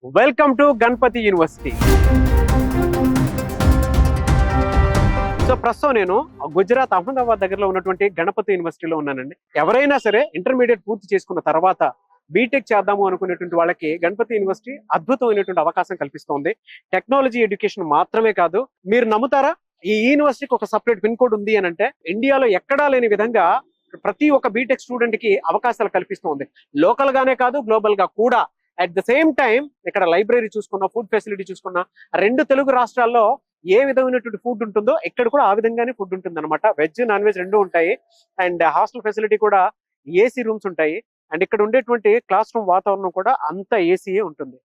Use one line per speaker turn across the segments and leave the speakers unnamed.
Welcome to Ganapati university. So ప్రస్తుతం నేను గుజరాత్ అహ్మదాబాద్ దగ్గరలో ఉన్నటువంటి గణపతి యూనివర్సిటీలో ఉన్నానండి. ఎవరైనా సరే ఇంటర్మీడియట్ పూర్తి చేసుకున్న తర్వాత బీటెక్ చేద్దాము అనుకునేటువంటి వాళ్ళకి గణపతి యూనివర్సిటీ అద్భుతమైనటువంటి అవకాశం కల్పిస్తోంది. టెక్నాలజీ ఎడ్యుకేషన్ మాత్రమే కాదు, మీరు నమ్ముతారా, ఈ యూనివర్సిటీకి ఒక సపరేట్ పిన్ కోడ్ ఉంది అని అంటే ఇండియాలో ఎక్కడా లేని విధంగా ప్రతి ఒక్క బీటెక్ స్టూడెంట్ కి అవకాశాలు కల్పిస్తుంది. లోకల్ గానే కాదు, గ్లోబల్ గా కూడా. అట్ ద సేమ్ టైం ఇక్కడ లైబ్రరీ చూసుకున్నా, ఫుడ్ ఫెసిలిటీ చూసుకున్నా, రెండు తెలుగు రాష్ట్రాల్లో ఏ విధమైనటువంటి ఫుడ్ ఉంటుందో ఇక్కడ కూడా ఆ విధంగానే ఫుడ్ ఉంటుంది అనమాట. వెజ్ నాన్ వెజ్ రెండు ఉంటాయి. అండ్ హాస్టల్ ఫెసిలిటీ కూడా ఏసీ రూమ్స్ ఉంటాయి. అండ్ ఇక్కడ ఉండేటువంటి క్లాస్ రూమ్ వాతావరణం కూడా అంత ఏసీయే ఉంటుంది.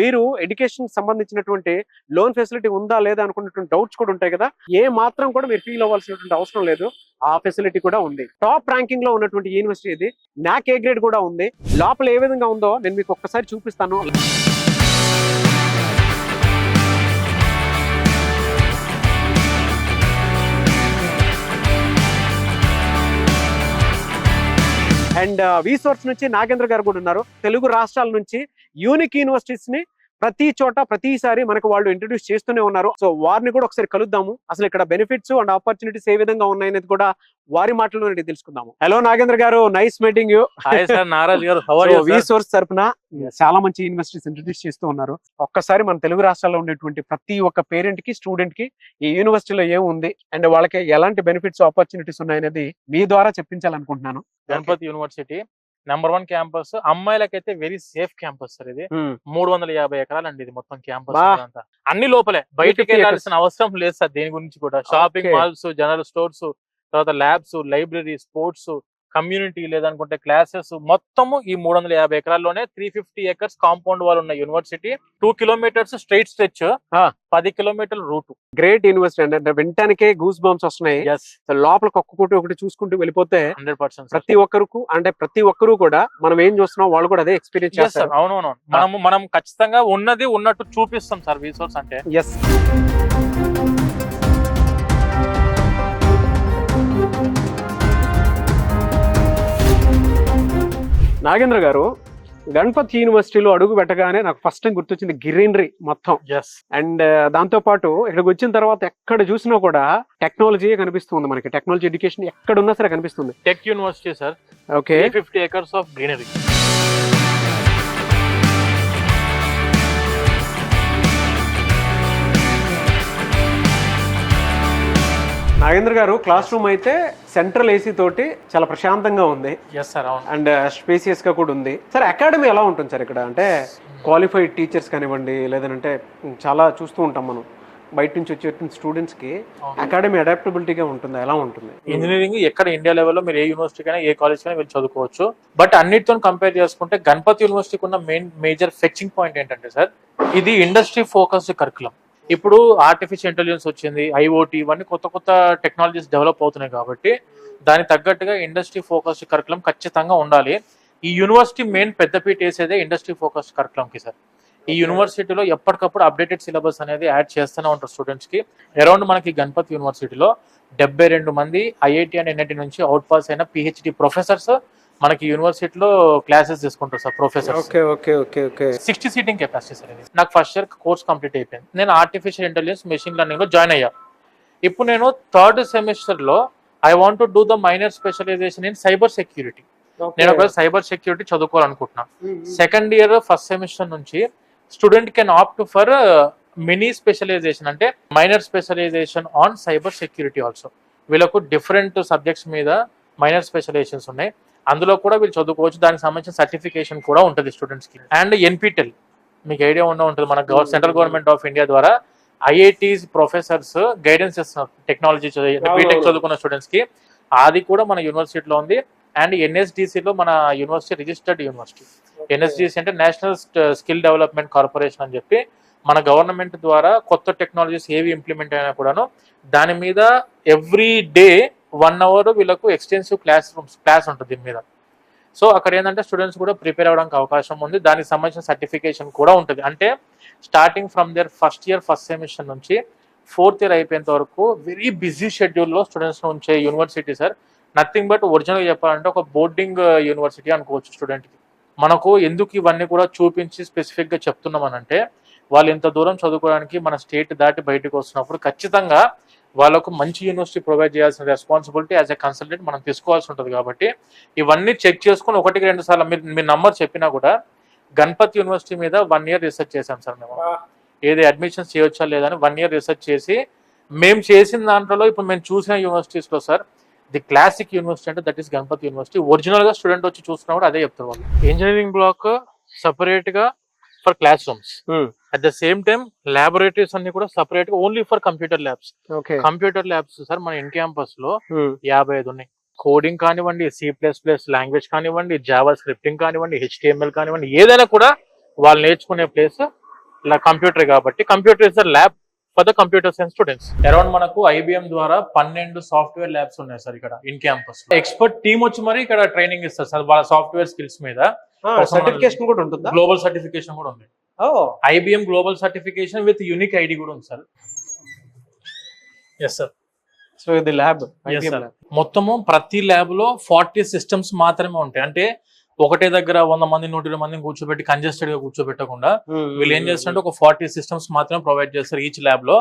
మీరు ఎడ్యుకేషన్ సంబంధించినటువంటి లోన్ ఫెసిలిటీ ఉందా లేదా అనుకున్నటువంటి డౌట్స్ కూడా ఉంటాయి కదా, ఏ మాత్రం కూడా మీరు ఫీల్ అవ్వాల్సినటువంటి అవసరం లేదు. ఆ ఫెసిలిటీ కూడా ఉంది. టాప్ ర్యాంకింగ్ లో ఉన్నటువంటి యూనివర్సిటీ ఇది. నాక్ ఏ గ్రేడ్ కూడా ఉంది. లోపల ఏ విధంగా ఉందో నేను మీకు ఒక్కసారి చూపిస్తాను. అండ్ వీసోర్స్ నుంచి నాగేంద్ర గారు కూడా ఉన్నారు. తెలుగు రాష్ట్రాల నుంచి యూనిక్ యూనివర్సిటీస్ ని ప్రతి చోట ప్రతిసారి మనకు వాళ్ళు ఇంట్రడ్యూస్ చేస్తూనే ఉన్నారు. సో వారిని కూడా ఒకసారి కలుద్దాము. అసలు ఇక్కడ బెనిఫిట్స్ అండ్ ఆపర్చునిటీస్ ఏ విధంగా ఉన్నాయనేది కూడా వారి మాటల్లో తెలుసుకుందాము. హలో నాగేంద్ర గారు, నైస్ మీటింగ్ యూ.
నారాజ్ గారు,
వీసోర్స్ తరపున చాలా మంచి యూనివర్సిటీస్ ఇంట్రడ్యూస్ చేస్తూ ఉన్నారు. ఒక్కసారి మన తెలుగు రాష్ట్రాల్లో ఉండేటువంటి ప్రతి ఒక్క పేరెంట్ కి, స్టూడెంట్ కి ఈ యూనివర్సిటీలో ఏముంది అండ్ వాళ్ళకి ఎలాంటి బెనిఫిట్స్, ఆపర్చునిటీస్ ఉన్నాయనేది మీ ద్వారా చెప్పించాలనుకుంటున్నాను.
Ganapathi university number 1 campus. అమ్మాయిలకైతే వెరీ సేఫ్ క్యాంపస్ సార్ ఇది. 350 ఎకరాలు అండి ఇది మొత్తం క్యాంపస్ అంతా. అన్ని లోపలే, బయటకి వెళ్ళాల్సిన అవసరం లేదు సార్. దేని గురించి కూడా షాపింగ్ మాల్స్, జనరల్ స్టోర్స్, తర్వాత ల్యాబ్స్, లైబ్రరీ, స్పోర్ట్స్, కమ్యూనిటీ లేదనుకుంటే క్లాసెస్ మొత్తము ఈ 350 ఎకరాల్లోనే 350 ఎకర్స్ కాంపౌండ్ వాల్ ఉన్న యూనివర్సిటీ. 2 కిలోమీటర్స్ స్ట్రైట్ స్ట్రెచ్, 10 కిలోమీటర్ల రూట్. గ్రేట్ యూనివర్సిటీ అంటే వింటానికే గూస్ బంప్స్ వస్తున్నాయి. లోపలికి ఒక్కొక్కటి ఒకటి చూసుకుంటూ వెళ్ళిపోతే 100%
ప్రతి ఒక్కరు కూడా మనం ఏం చూస్తున్నాం వాళ్ళు కూడా అదే ఎక్స్పీరియన్స్ చేస్తారు.
అవునవును, మనం ఖచ్చితంగా ఉన్నది ఉన్నట్టు చూపిస్తాం సార్ రీసోర్స్ అంటే.
ఎస్. నాగేంద్ర గారు, గణపతి యూనివర్సిటీలో అడుగు పెట్టగానే నాకు ఫస్ట్ టైం గుర్తొచ్చింది గ్రీనరీ మొత్తం. అండ్ దాంతో పాటు ఇక్కడికి వచ్చిన తర్వాత ఎక్కడ చూసినా కూడా టెక్నాలజీ కనిపిస్తుంది. మనకి టెక్నాలజీ ఎడ్యుకేషన్ ఎక్కడ ఉన్నా సరే కనిపిస్తుంది.
Tech university sir.
Okay,
50 acres of greenery.
Nagendra గారు, క్లాస్ రూమ్ అయితే సెంట్రల్ ఏసీ తోటి చాలా ప్రశాంతంగా ఉంది. అండ్ స్పేసియస్ గా కూడా ఉంది. సార్ అకాడమీ ఎలా ఉంటుంది సార్ ఇక్కడ? అంటే క్వాలిఫైడ్ టీచర్స్ కానివ్వండి, లేదంటే చాలా చూస్తూ ఉంటాం మనం బయట నుంచి వచ్చే స్టూడెంట్స్ కి అకాడమీ అడాప్టబిలిటీగా ఉంటుంది. ఎలా ఉంటుంది?
ఇంజనీరింగ్ ఎక్కడ ఇండియా లెవెల్లో మీరు ఏ యూనివర్సిటీ కైనా, ఏ కాలేజ్ కైనా మీరు చదువుకోవచ్చు. బట్ అన్నిటితో కంపేర్ చేసుకుంటే గణపతి యూనివర్సిటీకి ఉన్న మేజర్ ఫెచ్చింగ్ పాయింట్ ఏంటంటే సార్, ఇది ఇండస్ట్రీ ఫోకస్డ్ కరికులం. ఇప్పుడు ఆర్టిఫిషియల్ ఇంటెలిజెన్స్ వచ్చింది, ఐఓటీ, ఇవన్నీ కొత్త కొత్త టెక్నాలజీస్ డెవలప్ అవుతున్నాయి కాబట్టి దానికి తగ్గట్టుగా ఇండస్ట్రీ ఫోకస్డ్ కరికులం ఖచ్చితంగా ఉండాలి. ఈ యూనివర్సిటీ మెయిన్ పెద్దపీట వేసేదే ఇండస్ట్రీ ఫోకస్డ్ కరికులంకి సార్. ఈ యూనివర్సిటీలో ఎప్పటికప్పుడు అప్డేటెడ్ సిలబస్ అనేది యాడ్ చేస్తూనే ఉంటారు స్టూడెంట్స్ కి. అరౌండ్ మనకి గణపతి యూనివర్సిటీలో 72 మంది ఐఐటి అండ్ ఎన్ఐటి నుంచి అవుట్ పాస్ అయిన పిహెచ్డి ప్రొఫెసర్స్ మనకి యూనివర్సిటీలో క్లాసెస్ తీసుకుంటారు sir. Professors 60 seating capacity sir ఇది. నాకు ఫస్ట్ ఇయర్ కోర్స్ కంప్లీట్ అయిపోయింది. నేను ఆర్టిఫిషియల్ ఇంటెలిజెన్స్, మెషిన్ లెర్నింగ్ లో జాయిన్ అయ్యా. ఇప్పుడు నేను 3rd సెమిస్టర్ లో I want to do the minor specialization in cyber security. నేను ఒక సైబర్ సెక్యూరిటీ చదువుకోవాలనుకుంటున్నా. 2nd ఇయర్ 1st సెమిస్టర్ నుంచి student can opt for mini specialization, అంటే minor specialization on cyber security also. వీళ్ళకు డిఫరెంట్ సబ్జెక్ట్స్ మీద minor specializations ఉన్నాయి. అందులో కూడా వీళ్ళు చదువుకోవచ్చు. దానికి సంబంధించిన సర్టిఫికేషన్ కూడా ఉంటుంది స్టూడెంట్స్ కి. అండ్ ఎన్పిటెల్ మీకు ఐడియా ఉంటుంది, మన సెంట్రల్ గవర్నమెంట్ ఆఫ్ ఇండియా ద్వారా ఐఐటీస్ ప్రొఫెసర్స్ గైడెన్స్ ఇస్తున్నారు టెక్నాలజీ బీటెక్ చదువుకున్న స్టూడెంట్స్ కి. అది కూడా మన యూనివర్సిటీలో ఉంది. అండ్ ఎన్ఎస్డిసిలో మన యూనివర్సిటీ రిజిస్టర్డ్ యూనివర్సిటీ. ఎన్ఎస్డిసి అంటే నేషనల్ స్కిల్ డెవలప్మెంట్ కార్పొరేషన్ అని చెప్పి మన గవర్నమెంట్ ద్వారా కొత్త టెక్నాలజీస్ ఏవి ఇంప్లిమెంట్ అయినా కూడాను దాని మీద ఎవ్రీ డే 1 అవర్ వీళ్ళకు ఎక్స్టెన్సివ్ క్లాస్ ఉంటుంది దీని మీద. సో అక్కడ ఏంటంటే స్టూడెంట్స్ కూడా ప్రిపేర్ అవ్వడానికి అవకాశం ఉంది. దానికి సంబంధించిన సర్టిఫికేషన్ కూడా ఉంటుంది. అంటే starting from their first year 1st semester నుంచి 4th ఇయర్ అయిపోయేంత వరకు వెరీ బిజీ షెడ్యూల్లో స్టూడెంట్స్ ఉంచే యూనివర్సిటీ సార్. నథింగ్ బట్ ఒరిజినల్గా చెప్పాలంటే ఒక బోర్డింగ్ యూనివర్సిటీ అనుకోవచ్చు స్టూడెంట్కి. మనకు ఎందుకు ఇవన్నీ కూడా చూపించి స్పెసిఫిక్ గా చెప్తున్నామనంటే వాళ్ళు ఇంత దూరం చదువుకోవడానికి మన స్టేట్ దాటి బయటకు వస్తున్నప్పుడు ఖచ్చితంగా వాళ్ళకు మంచి యూనివర్సిటీ ప్రొవైడ్ చేయాల్సిన రెస్పాన్సిబిలిటీ యాజ్ ఎ కన్సల్టెంట్ మనం తీసుకోవాల్సి ఉంటుంది. కాబట్టి ఇవన్నీ చెక్ చేసుకుని 1-2 సార్లు మీరు నంబర్ చెప్పినా కూడా గణపతి యూనివర్సిటీ మీద 1 year రీసెర్చ్ చేశాం సార్ మేము. ఏది అడ్మిషన్స్ చేయొచ్చా లేదా అని 1 year రీసెర్చ్ చేసి మేము చేసిన దాంట్లో ఇప్పుడు మేము చూసిన యూనివర్సిటీస్లో సార్ ది క్లాసిక్ యూనివర్సిటీ అంటే that is Ganapati university. Original గా స్టూడెంట్ వచ్చి చూస్తున్నా కూడా అదే చెప్తారు వాళ్ళు. ఇంజనీరింగ్ బ్లాక్ సపరేట్ గా for classrooms, at the same time laboratories అన్ని కూడా సపరేట్ గా only for computer labs. Computer labs sir మన ఇన్ క్యాంపస్ లో 55 ఉన్నాయి. కోడింగ్ కానివ్వండి, C++ లాంగ్వేజ్ కానివ్వండి, జావా స్క్రిప్టింగ్ కానివ్వండి, HTML కానివ్వండి, ఏదైనా కూడా వాళ్ళు నేర్చుకునే ప్లేస్ ఇలా కంప్యూటర్ కాబట్టి computer is the lab for the computer science students. Around మనకు IBM ద్వారా 12 సాఫ్ట్వేర్ ల్యాబ్స్ ఉన్నాయి సార్ ఇక్కడ ఇన్ క్యాంపస్. ఎక్స్పర్ట్ టీమ్ వచ్చి మరి ఇక్కడ ట్రైనింగ్ ఇస్తారు సార్ వాళ్ళ సాఫ్ట్వేర్ స్కిల్స్ మీద.
సర్టిఫికేషన్ కూడా ఉంటుందా?
గ్లోబల్ సర్టిఫికేషన్ కూడా ఉంది. IBM global certification with unique ID కూడా ఉంది సార్. Yes sir.
సో ఇది ల్యాబ్
మొత్తము ప్రతి ల్యాబ్ లో 40 సిస్టమ్స్ మాత్రమే ఉంటాయి. అంటే ఒకటే దగ్గర 100 మంది 120 మందిని కూర్చోబెట్టి కంజెస్టెడ్ గా కూర్చోబెట్టకుండా వీళ్ళు ఏం చేస్తారంటే ఒక 40 సిస్టమ్స్ మాత్రమే ప్రొవైడ్ చేస్తారు ఈచ్ ల్యాబ్ లో.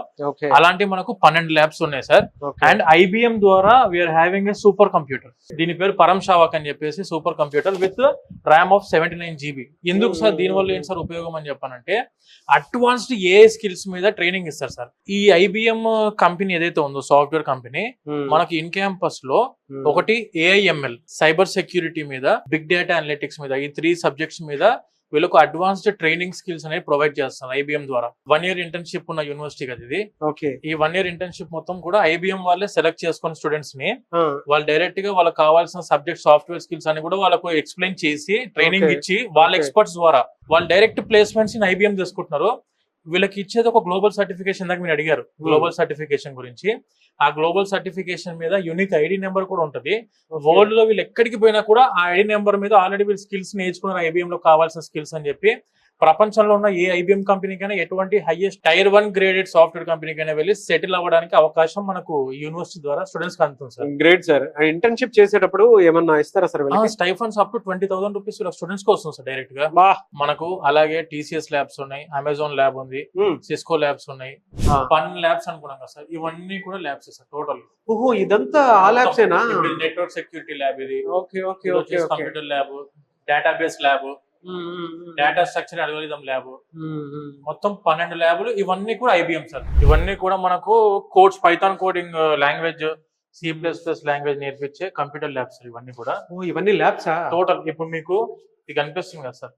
అలాంటి మనకు 12 ల్యాబ్స్ ఉన్నాయి సార్. అండ్ IBM ద్వారా we're having a supercomputer. దీని పేరు పరం షావక్ అని చెప్పేసి supercomputer with RAM of 79 GB. ఎందుకు సార్ దీని వల్ల ఏంటి సార్ ఉపయోగం అని చెప్పానంటే అడ్వాన్స్డ్ AI స్కిల్స్ మీద ట్రైనింగ్ ఇస్తారు సార్. ఈ IBM కంపెనీ ఏదైతే ఉందో సాఫ్ట్వేర్ కంపెనీ మనకి ఇన్ క్యాంపస్ లో ఒకటి AIML సైబర్ సెక్యూరిటీ మీద, బిగ్ డేటా అనలిటిక్స్ మీద, ఈ 3 సబ్జెక్ట్స్ మీద వీళ్ళకు అడ్వాన్స్డ్ ట్రైనింగ్ స్కిల్స్ అనేవి ప్రొవైడ్ చేస్తారు IBM ద్వారా. 1 year ఇంటర్న్షిప్ ఉన్న యూనివర్సిటీ కదా ఇది. ఈ 1 year ఇంటర్న్షిప్ మొత్తం కూడా IBM వాళ్ళే సెలెక్ట్ చేసుకున్న స్టూడెంట్స్ ని వాళ్ళు డైరెక్ట్ గా వాళ్ళకి కావాల్సిన సబ్జెక్ట్ సాఫ్ట్వేర్ స్కిల్స్ అని కూడా వాళ్ళకు ఎక్స్ప్లెయిన్ చేసి ట్రైనింగ్ ఇచ్చి వాళ్ళ ఎక్స్పర్ట్స్ ద్వారా వాళ్ళు డైరెక్ట్ ప్లేస్మెంట్స్ ఇన్ IBM తీసుకుంటున్నారు. వీళ్ళకి ఇచ్చేది ఒక గ్లోబల్ సర్టిఫికేషన్ దాకా మీరు అడిగారు గ్లోబల్ సర్టిఫికేషన్ గురించి. ఆ గ్లోబల్ సర్టిఫికేషన్ మీద యూనిక్ ID నెంబర్ కూడా ఉంటుంది. వరల్డ్ లో వీళ్ళు ఎక్కడికి పోయినా కూడా ఆ ID నెంబర్ మీద ఆల్రెడీ వీళ్ళు స్కిల్స్ నేర్చుకున్నారు IBM లో కావాల్సిన స్కిల్స్ అని చెప్పి ప్రపంచంలో ఉన్న ఏ IBM కంపెనీకైనా ఎటువంటి హైయెస్ట్ Tier 1 గ్రేడెడ్ సాఫ్ట్వేర్ కంపెనీకైనా వెళ్ళి సెటిల్ అవ్వడానికి అవకాశం మనకు యూనివర్సిటీ ద్వారా స్టూడెంట్స్ కి అందుతుంది సార్.
Great sir. ఇంటర్న్షిప్ చేసేటప్పుడు ఏమన్నా ఇస్తారా sir?
Stipends up to 20,000 rupees students కి వస్తుంది సార్ డైరెక్ట్ గా మనకు. అలాగే TCS ల్యాబ్స్ ఉన్నాయి, అమెజాన్ ల్యాబ్ ఉంది, సిస్కో ల్యాబ్స్ ఉన్నాయి, 12 ల్యాబ్స్ అనుకున్నాం కదా సార్. ఇవన్నీ కూడా ల్యాబ్స్ సార్ టోటల్.
ఓహో ఇదంతా ఆ ల్యాబ్స్ ఏనా?
నెట్వర్క్ సెక్యూరిటీ ల్యాబ్ ఇది, computer lab, database lab, data structure algorithm lab, మొత్తం 12 ల్యాబ్లు. ఇవన్నీ కూడా IBM సార్. ఇవన్నీ కూడా మనకు codes, Python coding language, C++ language నేర్పించే కంప్యూటర్ ల్యాబ్స్ ఇవన్నీ కూడా.
ఇవన్నీ ల్యాబ్స్
టోటల్ ఇప్పుడు మీకు ఇది కనిపిస్తుంది కదా సార్.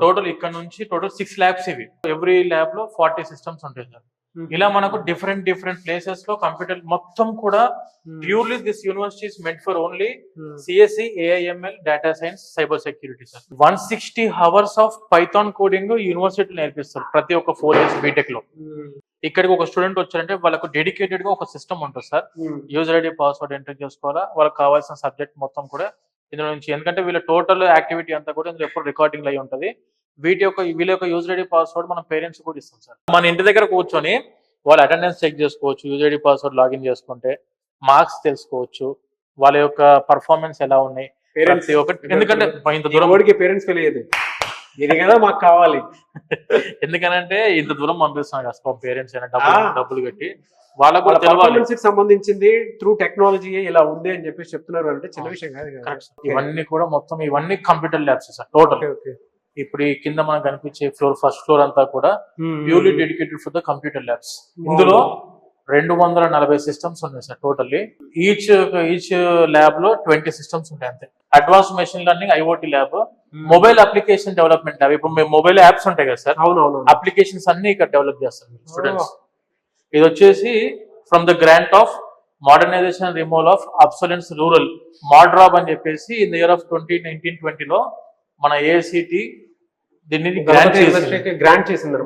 టోటల్ ఇక్కడ నుంచి టోటల్ 6 ల్యాబ్స్ ఇవి. ఎవ్రీ ల్యాబ్ లో 40 సిస్టమ్స్ ఉంటాయి సార్. ఇలా మనకు డిఫరెంట్ ప్లేసెస్ లో కంప్యూటర్ మొత్తం కూడా purely this university is meant for only CSE, AIML, data science, cyber security sir. 160 hours of Python coding university నేర్పిస్తారు ప్రతి ఒక్క 4 years బీటెక్ లో. ఇక్కడికి ఒక స్టూడెంట్ వచ్చారంటే వాళ్ళకు డెడికేటెడ్ గా ఒక సిస్టమ్ ఉంటుంది sir. User ID password enter చేసుకోవాలా, వాళ్ళకి కావాల్సిన సబ్జెక్ట్ మొత్తం కూడా ఇందులో నుంచి. ఎందుకంటే వీళ్ళ టోటల్ యాక్టివిటీ అంతా కూడా ఇందులో ఎప్పుడు రికార్డింగ్ అయి ఉంటుంది. వీళ్ళ యొక్క యూజర్ ID పాస్వర్డ్ మన పేరెంట్స్ కూడా ఇస్తాం సార్. మన ఇంటి దగ్గర కూర్చొని వాళ్ళ అటెండెన్స్ చెక్ చేసుకోవచ్చు, యూజర్ ID పాస్వర్డ్ లాగిన్ చేసుకుంటే మార్క్స్ తెలుసుకోవచ్చు, వాళ్ళ యొక్క పర్ఫార్మెన్స్ ఎలా ఉన్నాయి. ఎందుకంటే ఇంత దూరం
పేరెంట్స్ తెలియదు ఇది కదా మాకు కావాలి.
ఎందుకనంటే ఇంత దూరం పంపిస్తున్నాం కదా పేరెంట్స్ అయినా డబ్బులు కట్టి వాళ్ళకు కూడా
పర్ఫార్మెన్స్ కి సంబంధించింది త్రూ టెక్నాలజీ ఇలా ఉంది అని చెప్పేసి చెప్తున్నారు అంటే చిన్న విషయం కాదు.
ఇవన్నీ కూడా మొత్తం ఇవన్నీ కంప్యూటర్ ల్యాబ్స్ సార్ టోటల్. ఇప్పుడు ఈ కింద మనకు కనిపించే ఫ్లోర్, ఫస్ట్ ఫ్లోర్ అంతా కూడా purely dedicated for the computer labs. ఇందులో 240 సిస్టమ్స్ ఉన్నాయి సార్ టోటల్లీ. ఈచ్ ల్యాబ్ లో 20 సిస్టమ్స్ ఉంటాయి అంతే. Advance machine learning, IoT lab, mobile application development lab. ఇప్పుడు మేము మొబైల్ యాప్స్ ఉంటాయి కదా సార్, అప్లికేషన్స్ అన్ని ఇక్కడ డెవలప్ చేస్తారు స్టూడెంట్స్. ఇది వచ్చేసి from the grant of modernization removal of obsolescence rural, MODROB అని చెప్పేసి ఇన్ ద ఇయర్ ఆఫ్ 2019-20 లో మన AICT దీన్ని గ్రాంట్ చేసింది.